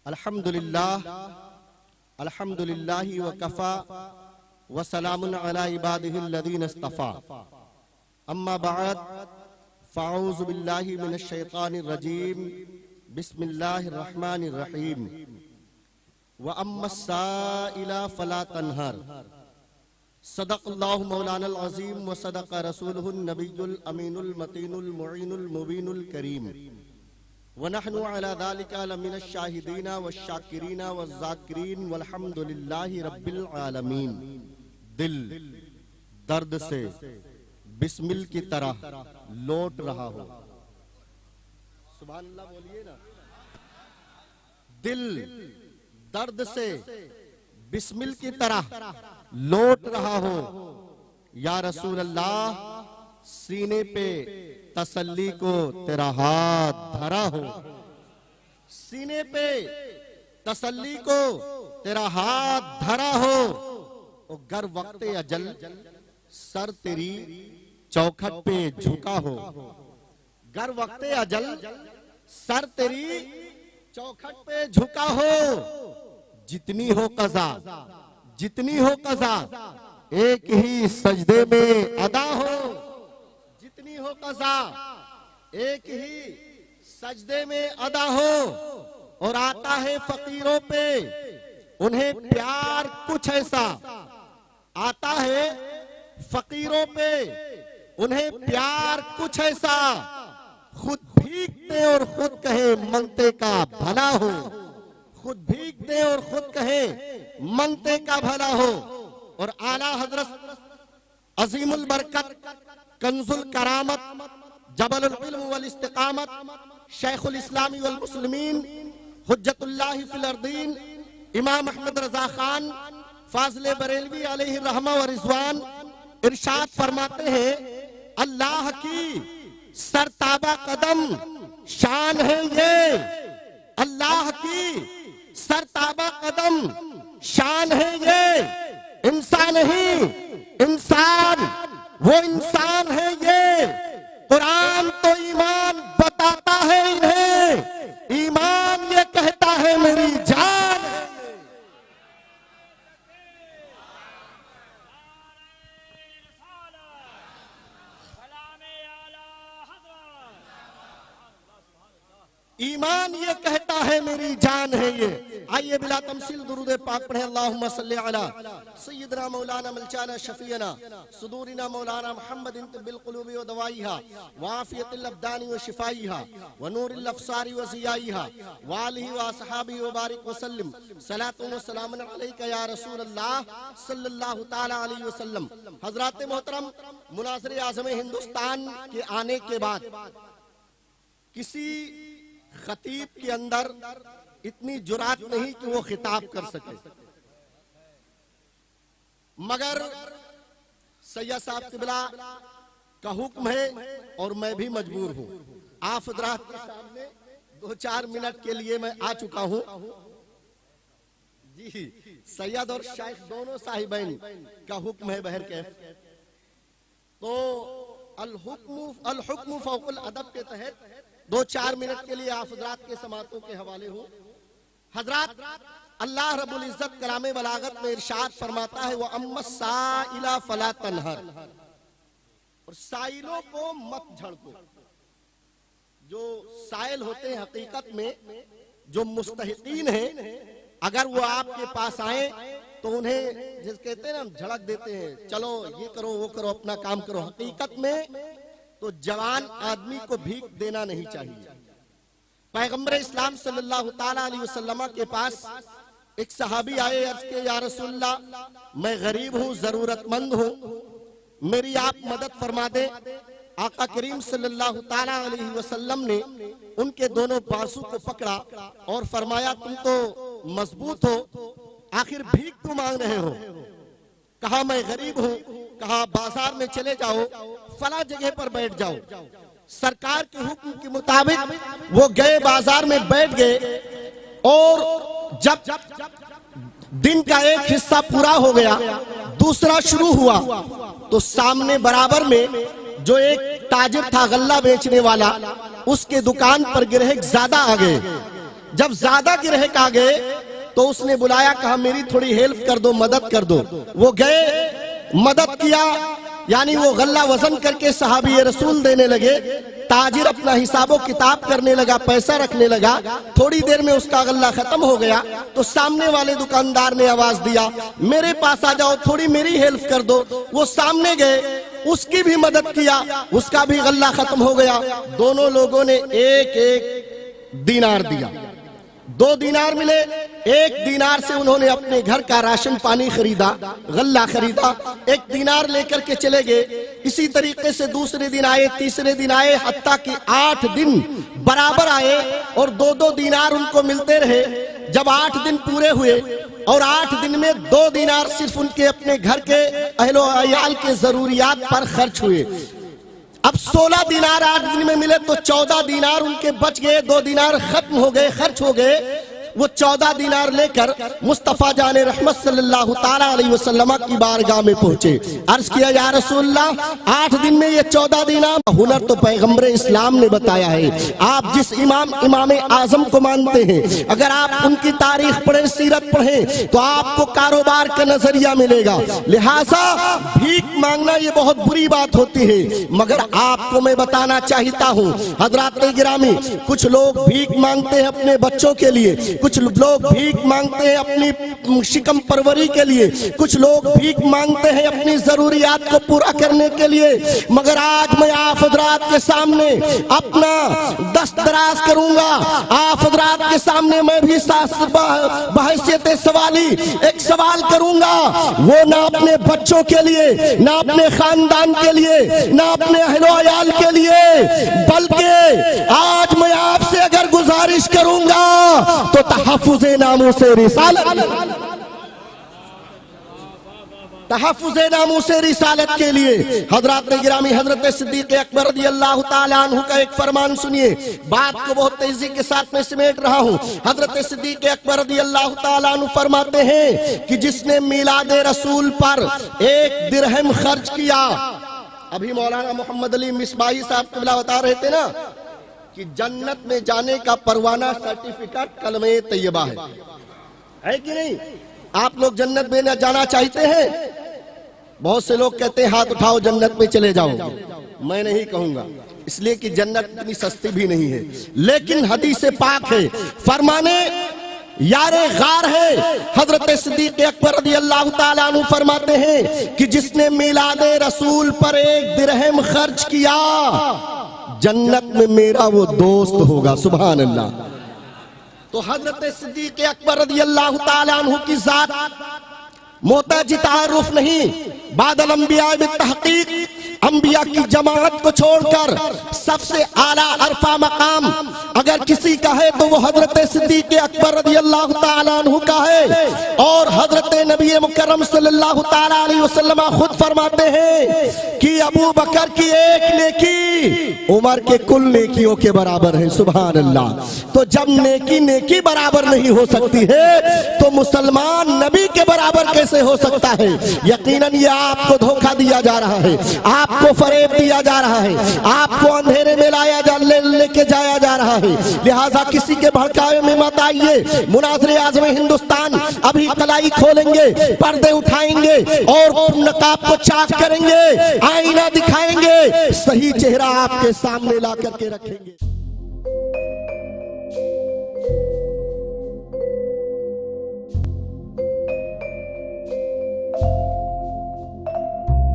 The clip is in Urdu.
الحمدللہ وکفا وسلام علی عبادہ الذین اصطفا اما بعد فاعوذ باللہ من الشیطان الرجیم بسم اللہ الرحمن الرحیم وَأَمَّا السَّائِلَ فَلَا تَنْهَرْ صدق اللہ مولانا العظیم وصدق رسولہ النبی الامین المتین المعین المبین الکریم وَنَحْنُ عَلَى ذَلِكَ لَمِنَ الشَّاهِدِينَ وَالشَّاكِرِينَ وَالذَّاكِرِينَ وَالْحَمْدُ لِلَّهِ رَبِّ الْعَالَمِينَ دل درد سے بسمل کی طرح لوٹ رہا ہو. سبحان اللہ بولیے نا. دل درد سے بسمل کی طرح لوٹ رہا ہو. یا رسول اللہ سینے پہ تسلی کو تیرا ہاتھ دھرا ہو. سینے پہ تسلی کو تیرا ہاتھ دھرا ہو. اور گر وقت اجل سر تیری چوکھٹ پہ جھکا ہو. گر وقت اجل سر تیری چوکھٹ پہ جھکا ہو. جتنی ہو قضا جتنی ہو قضا ایک ہی سجدے میں ادا ہو. جتنی ہو قضا ایک ہی سجدے میں ادا ہو. اور آتا ہے فقیروں پہ انہیں پیار کچھ ایسا. آتا ہے فقیروں پہ انہیں پیار کچھ ایسا. خود بھیک دے اور خود کہے منگتے کا بھلا ہو. خود بھیک دے اور خود کہے منگتے کا بھلا ہو. اور اعلیٰ حضرت عظیم البرکت کنز الکرامت جبل العلم والاستقامت شیخ الاسلام والمسلمین حجت اللہ فی الارضین امام احمد رضا خان فاضل بریلوی علیہ الرحمہ و رضوان ارشاد فرماتے ہیں اللہ کی سرتابہ قدم شان ہے یہ. اللہ کی سرتابہ قدم شان ہے یہ. انسان نہیں انسان وہ انسان ہے یہ. قرآن تو ایمان بتاتا ہے انہیں. ایمان یہ کہتا ہے میری جان ہے. ایمان یہ کہتا ہے میری جان ہے یہ. آئیے بلا تمثیل درود پاک پڑھیں. اللہم صلی علی سیدنا مولانا ملچانا شفیعنا صدورنا مولانا محمد طب القلوب و دوائیہا وعافیت الابدان و شفائیہا ونور الافسار و ضیائیہا والہ و اصحابہ و بارک وسلم. صلاة و سلام علیکہ یا رسول اللہ صلی اللہ تعالی علیہ وسلم. حضرات محترم مناظر اعظم ہندوستان کے آنے کے بعد کسی خطیب کے اندر اتنی جرات نہیں کہ وہ خطاب کر سکے. مگر سید صاحب قبلہ کا حکم ہے اور میں بھی مجبور ہوں. آپ حضرات کے سامنے 2-4 منٹ کے لیے میں آ چکا ہوں. جی سید اور شیخ دونوں صاحبین کا حکم ہے بہرکیف. تو الحکم فوق الادب کے تحت 2-4 منٹ کے لیے آپ حضرات کے سماعتوں کے حوالے ہوں. حضرات اللہ رب العزت کلام بلاغت میں ارشاد فرماتا ہے وَأَمَّا السَّائِلَ فَلَا تَنْهَرْ. اور سائلوں کو مت جھڑکو. جو سائل ہوتے ہیں حقیقت میں جو مستحقین ہیں اگر وہ آپ کے پاس آئیں تو انہیں جس کہتے ہیں نا ہم جھڑک دیتے ہیں چلو یہ کرو وہ کرو اپنا کام کرو. حقیقت میں تو جوان آدمی کو بھیک دینا نہیں چاہیے. پیغمبر اسلام صلی اللہ تعالیٰ علیہ وسلم کے پاس ایک صحابی آئے عرض کے یا رسول اللہ میں غریب ہوں ضرورت مند ہوں میری آپ مدد فرما دیں. آقا کریم صلی اللہ تعالیٰ علیہ وسلم نے ان کے دونوں بازو کو پکڑا اور فرمایا تم تو مضبوط ہو آخر بھیک کیوں مانگ رہے ہو. کہا میں غریب ہوں. کہا بازار میں چلے جاؤ فلاں جگہ پر بیٹھ جاؤ. سرکار کے حکم کے مطابق وہ گئے بازار میں بیٹھ گئے. اور جب دن کا ایک حصہ پورا ہو گیا دوسرا شروع ہوا تو سامنے برابر میں جو ایک تاجر تھا غلہ بیچنے والا اس کے دکان پر گرہک زیادہ آ گئے. جب زیادہ گرہک آ گئے تو اس نے بلایا، کہا میری تھوڑی ہیلپ کر دو، مدد کر دو۔ وہ گئے، مدد کیا، یعنی وہ غلہ وزن کر کے صحابی رسول دینے لگے۔ تاجر اپنا حساب و کتاب کرنے لگا، پیسہ رکھنے لگا، تھوڑی دیر میں اس کا غلہ ختم ہو گیا تو سامنے والے دکاندار نے آواز دیا، میرے پاس آ جاؤ، تھوڑی میری ہیلپ کر دو۔ وہ سامنے گئے، اس کی بھی مدد کیا، اس کا بھی غلہ ختم ہو گیا۔ دونوں لوگوں نے ایک ایک دینار دیا، 2 دینار ملے۔ 1 دینار سے انہوں نے اپنے گھر کا راشن پانی خریدا، غلہ خریدا، 1 دینار لے کر کے چلے گئے۔ اسی طریقے سے دوسرے دن آئے، تیسرے دن آئے، حتیٰ کہ 8 دن برابر آئے اور 2 دینار ان کو ملتے رہے۔ جب 8 دن پورے ہوئے اور 8 دن میں 2 دینار صرف ان کے اپنے گھر کے اہل و عیال کے ضروریات پر خرچ ہوئے۔ اب 16 دینار 8 دن میں ملے تو 14 دینار ان کے بچ گئے، 2 دینار ختم ہو گئے، خرچ ہو گئے۔ وہ 14 دینار لے کر مصطفیٰ جان رحمت صلی اللہ تعالیٰ علیہ وسلم کی بارگاہ میں پہنچے۔ عرض کیا، یا رسول اللہ 8 دن میں یہ 14 دینار، ہنر تو پیغمبر اسلام نے بتایا ہے۔ آپ جس امام اعظم کو مانتے ہیں، اگر آپ ان کی تاریخ پڑھیں، سیرت پڑھیں تو آپ کو کاروبار کا نظریہ ملے گا۔ لہٰذا بھیک مانگنا یہ بہت بری بات ہوتی ہے، مگر آپ کو میں بتانا چاہتا ہوں حضرات گرامی، کچھ لوگ بھیک مانگتے ہیں اپنے بچوں کے لیے، کچھ لوگ بھیک مانگتے ہیں اپنی شکم پروری کے لیے، کچھ لوگ بھیک مانگتے ہیں اپنی ضروریات کو پورا کرنے کے لیے، مگر آج میں آپ حضرات کے سامنے اپنا دست دراز کروں گا۔ آپ حضرات کے سامنے میں بھی بحیثیت سوالی ایک سوال کروں گا، وہ نہ اپنے بچوں کے لیے، نہ اپنے خاندان کے لیے، نہ اپنے اہل و عیال کے لیے، بلکہ آج میں آپ سے اگر گزارش کروں گا تو تحفظ ناموس رسالت، تحفظ ناموس رسالت کے لیے حضرات گرامی، حضرت صدیق اکبر رضی اللہ تعالیٰ عنہ کا ایک فرمان سنیے۔ بات کو بہت تیزی کے ساتھ میں سمیٹ رہا ہوں۔ حضرت صدیق اکبر رضی اللہ تعالیٰ عنہ فرماتے ہیں کہ جس نے میلاد رسول پر 1 درہم خرچ کیا، ابھی مولانا محمد علی مصباحی صاحب قبلہ بتا رہے تھے نا کہ جنت میں جانے کا پروانہ سرٹیفکیٹ کلمہ طیبہ ہے کہ نہیں؟ آپ لوگ جنت میں نہ جانا چاہتے ہیں؟ بہت سے لوگ کہتے ہیں ہاتھ اٹھاؤ جنت میں چلے جاؤ، میں نہیں کہوں گا، اس لیے کہ جنت اتنی سستی بھی نہیں ہے، لیکن حدیث پاک ہے، فرمانے یار غار ہے۔ حضرت صدیق اکبر رضی اللہ تعالیٰ عنہ فرماتے ہیں کہ جس نے میلاد رسول پر 1 درہم خرچ کیا، جنت میں میرا وہ دوست ہوگا۔ سبحان اللہ۔ تو حضرت صدیق اکبر رضی اللہ تعالیٰ عنہ کی ذات محتاج تعارف نہیں، بعد الانبیاء بالتحقیق انبیاء کی جماعت کو چھوڑ کر سب سے اعلیٰ عرفہ مقام اگر کسی کا ہے تو وہ حضرت صدیق اکبر رضی اللہ تعالیٰ عنہ کا ہے۔ اور حضرت نبی مکرم صلی اللہ تعالیٰ علیہ وسلم خود فرماتے ہیں کہ ابو بکر کی 1 نیکی عمر کے کل نیکیوں کے برابر ہے۔ سبحان اللہ۔ تو جب نیکی برابر نہیں ہو سکتی ہے تو مسلمان نبی کے برابر کیسے ہو سکتا ہے؟ یقیناً یہ آپ کو دھوکہ دیا جا رہا ہے، آپ کو فریب دیا جا رہا ہے، آپ کو اندھیرے میں لے کے جایا جا رہا ہے۔ لہٰذا کسی کے بھڑکاوے میں مت آئیے۔ مناظر اعظم ہندوستان ابھی کلائی کھولیں گے، پردے اٹھائیں گے اور نقاب کو چاک کریں گے، آئینہ دکھائیں گے، صحیح چہرہ آپ کے سامنے لا کر کے رکھیں گے۔